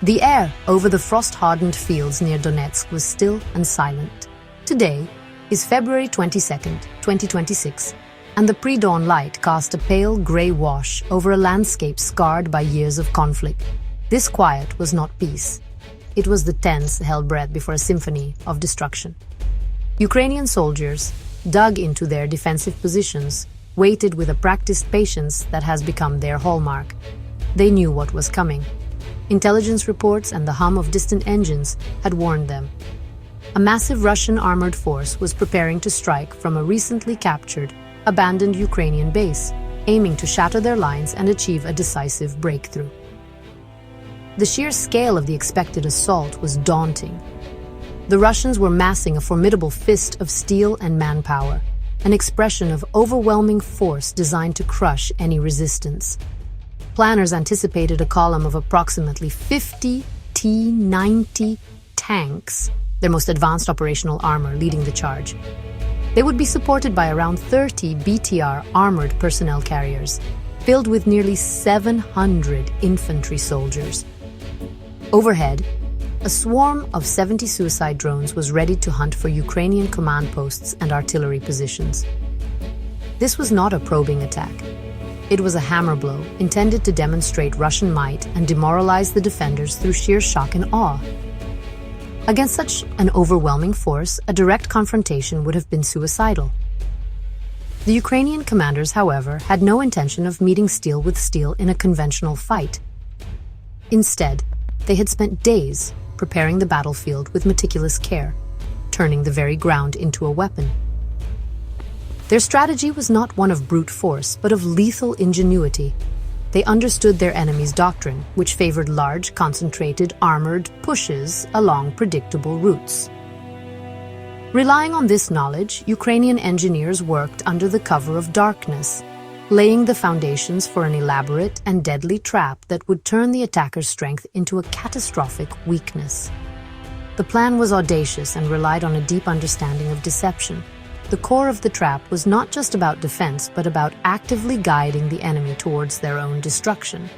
The air over the frost-hardened fields near Donetsk was still and silent. Today is February 22nd, 2026, and the pre-dawn light cast a pale grey wash over a landscape scarred by years of conflict. This quiet was not peace. It was the tense held breath before a symphony of destruction. Ukrainian soldiers, dug into their defensive positions, waited with a practiced patience that has become their hallmark. They knew what was coming. Intelligence reports and the hum of distant engines had warned them. A massive Russian armored force was preparing to strike from a recently captured, abandoned Ukrainian base, aiming to shatter their lines and achieve a decisive breakthrough. The sheer scale of the expected assault was daunting. The Russians were massing a formidable fist of steel and manpower, an expression of overwhelming force designed to crush any resistance. Planners anticipated a column of approximately 50 T-90 tanks, their most advanced operational armor, leading the charge. They would be supported by around 30 BTR armored personnel carriers, filled with nearly 700 infantry soldiers. Overhead, a swarm of 70 suicide drones was ready to hunt for Ukrainian command posts and artillery positions. This was not a probing attack. It was a hammer blow intended to demonstrate Russian might and demoralize the defenders through sheer shock and awe. Against such an overwhelming force, a direct confrontation would have been suicidal. The Ukrainian commanders, however, had no intention of meeting steel with steel in a conventional fight. Instead, they had spent days preparing the battlefield with meticulous care, turning the very ground into a weapon. Their strategy was not one of brute force, but of lethal ingenuity. They understood their enemy's doctrine, which favored large, concentrated, armored pushes along predictable routes. Relying on this knowledge, Ukrainian engineers worked under the cover of darkness, laying the foundations for an elaborate and deadly trap that would turn the attacker's strength into a catastrophic weakness. The plan was audacious and relied on a deep understanding of deception. The core of the trap was not just about defense, but about actively guiding the enemy towards their own destruction.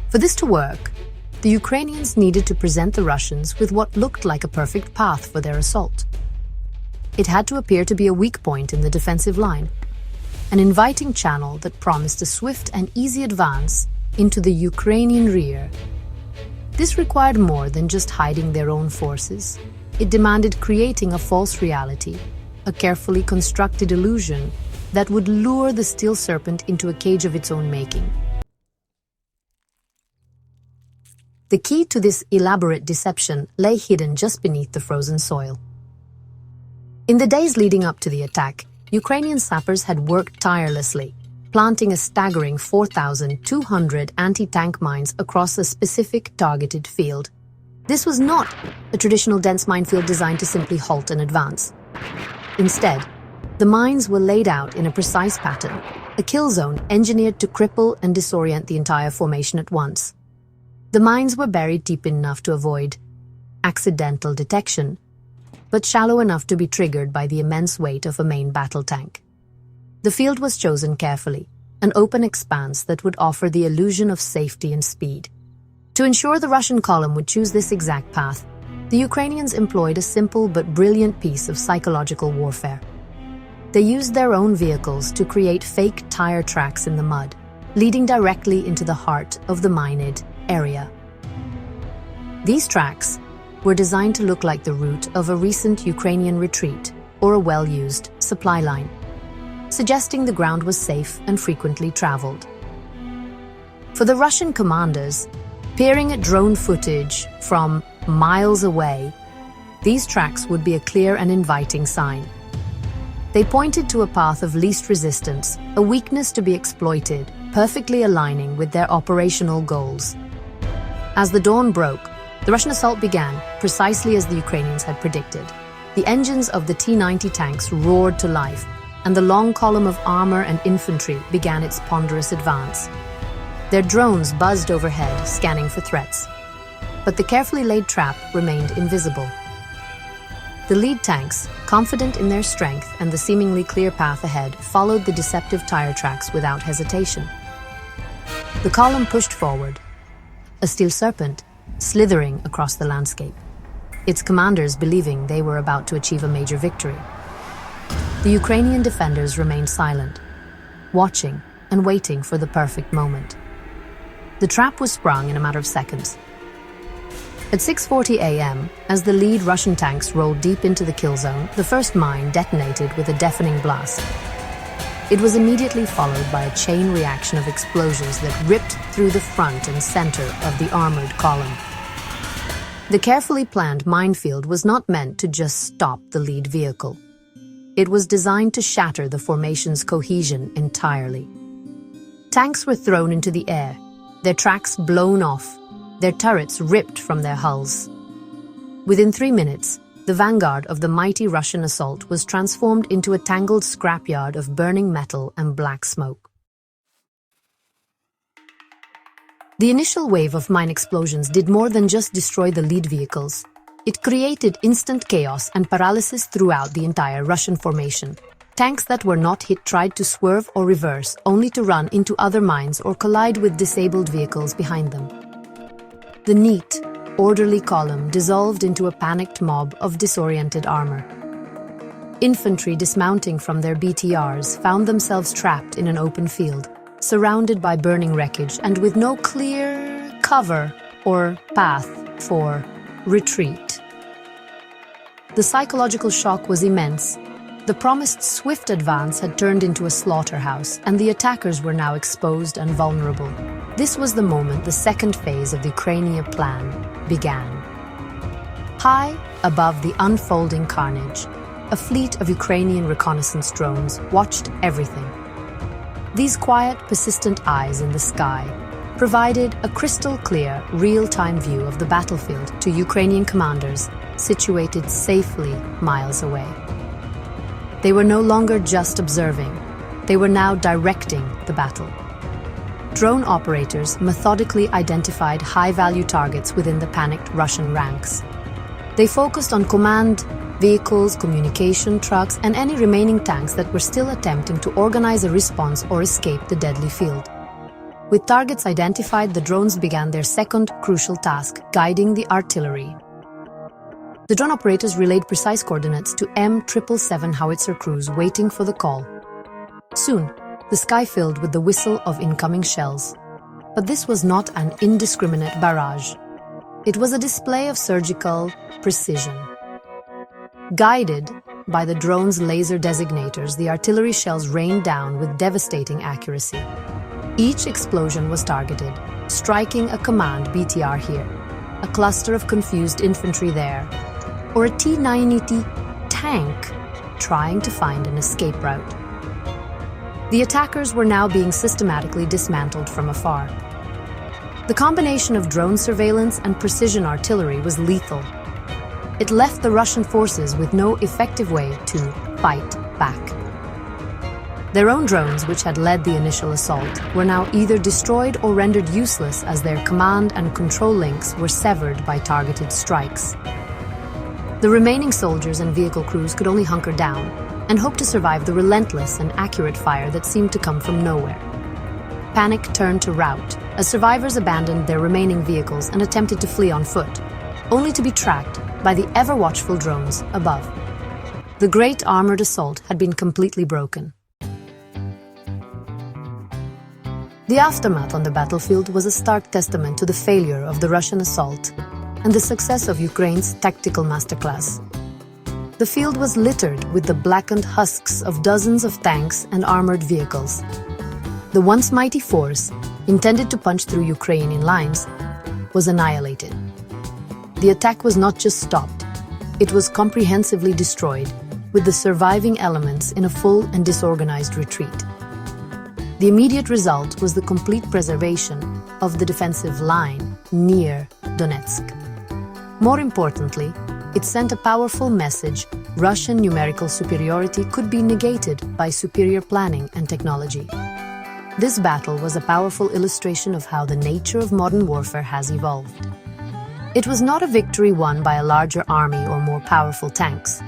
For this to work, the Ukrainians needed to present the Russians with what looked like a perfect path for their assault. It had to appear to be a weak point in the defensive line, an inviting channel that promised a swift and easy advance into the Ukrainian rear. This required more than just hiding their own forces. It demanded creating a false reality, a carefully constructed illusion that would lure the steel serpent into a cage of its own making. The key to this elaborate deception lay hidden just beneath the frozen soil. In the days leading up to the attack, Ukrainian sappers had worked tirelessly, planting a staggering 4,200 anti-tank mines across a specific targeted field. This was not a traditional dense minefield designed to simply halt an advance. Instead, the mines were laid out in a precise pattern, a kill zone engineered to cripple and disorient the entire formation at once. The mines were buried deep enough to avoid accidental detection, but shallow enough to be triggered by the immense weight of a main battle tank. The field was chosen carefully, an open expanse that would offer the illusion of safety and speed. To ensure the Russian column would choose this exact path, the Ukrainians employed a simple but brilliant piece of psychological warfare. They used their own vehicles to create fake tire tracks in the mud, leading directly into the heart of the mined area. These tracks were designed to look like the route of a recent Ukrainian retreat or a well-used supply line, suggesting the ground was safe and frequently traveled. For the Russian commanders, peering at drone footage from miles away, these tracks would be a clear and inviting sign. They pointed to a path of least resistance, a weakness to be exploited, perfectly aligning with their operational goals. As the dawn broke, the Russian assault began, precisely as the Ukrainians had predicted. The engines of the T-90 tanks roared to life, and the long column of armor and infantry began its ponderous advance. Their drones buzzed overhead, scanning for threats. But the carefully laid trap remained invisible. The lead tanks, confident in their strength and the seemingly clear path ahead, followed the deceptive tire tracks without hesitation. The column pushed forward. A steel serpent, slithering across the landscape, its commanders believing they were about to achieve a major victory. The Ukrainian defenders remained silent, watching and waiting for the perfect moment. The trap was sprung in a matter of seconds. At 6:40 a.m., as the lead Russian tanks rolled deep into the kill zone, the first mine detonated with a deafening blast. It was immediately followed by a chain reaction of explosions that ripped through the front and center of the armored column. The carefully planned minefield was not meant to just stop the lead vehicle. It was designed to shatter the formation's cohesion entirely. Tanks were thrown into the air, their tracks blown off, their turrets ripped from their hulls. Within 3 minutes, the vanguard of the mighty Russian assault was transformed into a tangled scrapyard of burning metal and black smoke. The initial wave of mine explosions did more than just destroy the lead vehicles. It created instant chaos and paralysis throughout the entire Russian formation. Tanks that were not hit tried to swerve or reverse, only to run into other mines or collide with disabled vehicles behind them. The neat, orderly column dissolved into a panicked mob of disoriented armor. Infantry dismounting from their BTRs found themselves trapped in an open field, surrounded by burning wreckage and with no clear cover or path for retreat. The psychological shock was immense. The promised swift advance had turned into a slaughterhouse, and the attackers were now exposed and vulnerable. This was the moment the second phase of the Ukrainian plan began. High above the unfolding carnage, a fleet of Ukrainian reconnaissance drones watched everything. These quiet, persistent eyes in the sky provided a crystal-clear, real-time view of the battlefield to Ukrainian commanders situated safely miles away. They were no longer just observing, they were now directing the battle. Drone operators methodically identified high-value targets within the panicked Russian ranks. They focused on command vehicles, communication trucks, and any remaining tanks that were still attempting to organize a response or escape the deadly field. With targets identified, the drones began their second crucial task, guiding the artillery. The drone operators relayed precise coordinates to M777 howitzer crews waiting for the call. Soon, the sky filled with the whistle of incoming shells. But this was not an indiscriminate barrage. It was a display of surgical precision. Guided by the drone's laser designators, the artillery shells rained down with devastating accuracy. Each explosion was targeted, striking a command BTR here, a cluster of confused infantry there, or a T-90 tank trying to find an escape route. The attackers were now being systematically dismantled from afar. The combination of drone surveillance and precision artillery was lethal. It left the Russian forces with no effective way to fight back. Their own drones, which had led the initial assault, were now either destroyed or rendered useless as their command and control links were severed by targeted strikes. The remaining soldiers and vehicle crews could only hunker down and hope to survive the relentless and accurate fire that seemed to come from nowhere. Panic turned to rout as survivors abandoned their remaining vehicles and attempted to flee on foot, only to be tracked by the ever-watchful drones above. The great armored assault had been completely broken. The aftermath on the battlefield was a stark testament to the failure of the Russian assault and the success of Ukraine's tactical masterclass. The field was littered with the blackened husks of dozens of tanks and armored vehicles. The once mighty force, intended to punch through Ukrainian lines, was annihilated. The attack was not just stopped, it was comprehensively destroyed, with the surviving elements in a full and disorganized retreat. The immediate result was the complete preservation of the defensive line near Donetsk. More importantly, it sent a powerful message: Russian numerical superiority could be negated by superior planning and technology. This battle was a powerful illustration of how the nature of modern warfare has evolved. It was not a victory won by a larger army or more powerful tanks.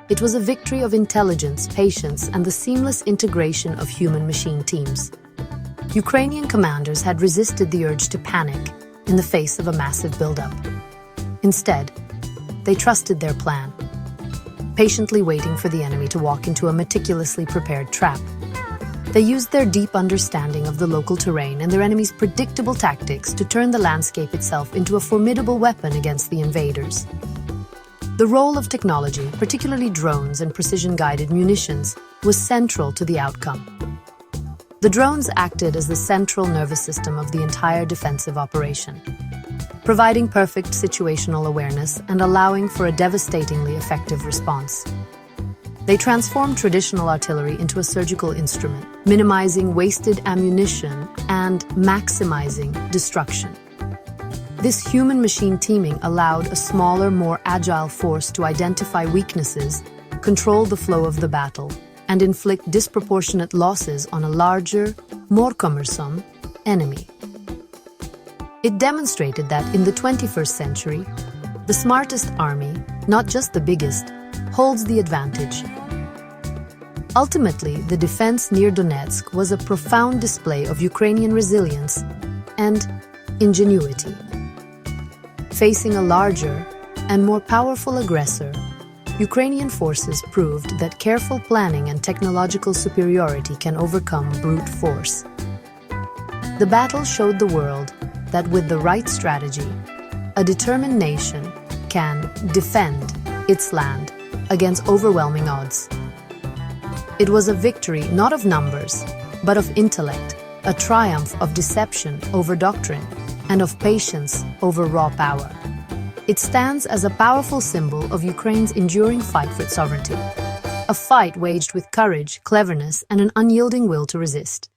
It was a victory of intelligence, patience, and the seamless integration of human-machine teams. Ukrainian commanders had resisted the urge to panic, in the face of a massive buildup. Instead, they trusted their plan, patiently waiting for the enemy to walk into a meticulously prepared trap. They used their deep understanding of the local terrain and their enemy's predictable tactics to turn the landscape itself into a formidable weapon against the invaders. The role of technology, particularly drones and precision-guided munitions, was central to the outcome. The drones acted as the central nervous system of the entire defensive operation, providing perfect situational awareness and allowing for a devastatingly effective response. They transformed traditional artillery into a surgical instrument, minimizing wasted ammunition and maximizing destruction. This human-machine teaming allowed a smaller, more agile force to identify weaknesses, control the flow of the battle, and inflict disproportionate losses on a larger, more cumbersome enemy. It demonstrated that in the 21st century, the smartest army, not just the biggest, holds the advantage. Ultimately, the defense near Donetsk was a profound display of Ukrainian resilience and ingenuity. Facing a larger and more powerful aggressor, Ukrainian forces proved that careful planning and technological superiority can overcome brute force. The battle showed the world that with the right strategy, a determined nation can defend its land against overwhelming odds. It was a victory not of numbers, but of intellect, a triumph of deception over doctrine, and of patience over raw power. It stands as a powerful symbol of Ukraine's enduring fight for its sovereignty, a fight waged with courage, cleverness, and an unyielding will to resist.